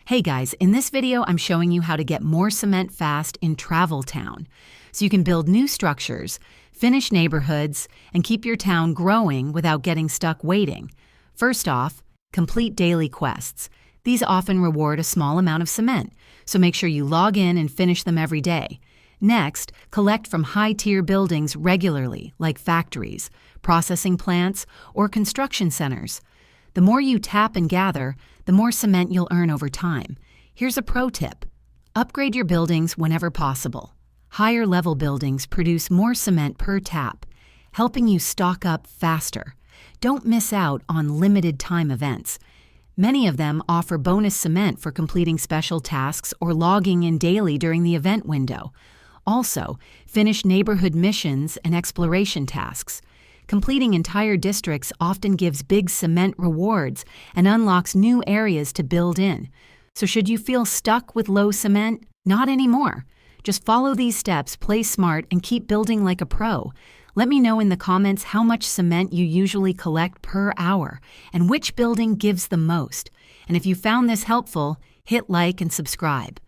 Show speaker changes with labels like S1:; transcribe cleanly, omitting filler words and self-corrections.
S1: Hey guys, in this video I'm showing you how to get more cement fast in Travel Town, so you can build new structures, finish neighborhoods, and keep your town growing without getting stuck waiting. First off, complete daily quests. These often reward a small amount of cement, so make sure you log in and finish them every day. Next, collect from high-tier buildings regularly, like factories, processing plants, or construction centers. The more you tap and gather, the more cement you'll earn over time. Here's a pro tip. Upgrade your buildings whenever possible. Higher-level buildings produce more cement per tap, helping you stock up faster. Don't miss out on limited-time events. Many of them offer bonus cement for completing special tasks or logging in daily during the event window. Also, finish neighborhood missions and exploration tasks. Completing entire districts often gives big cement rewards and unlocks new areas to build in. So should you feel stuck with low cement? Not anymore. Just follow these steps, play smart, and keep building like a pro. Let me know in the comments how much cement you usually collect per hour and which building gives the most. And if you found this helpful, hit like and subscribe.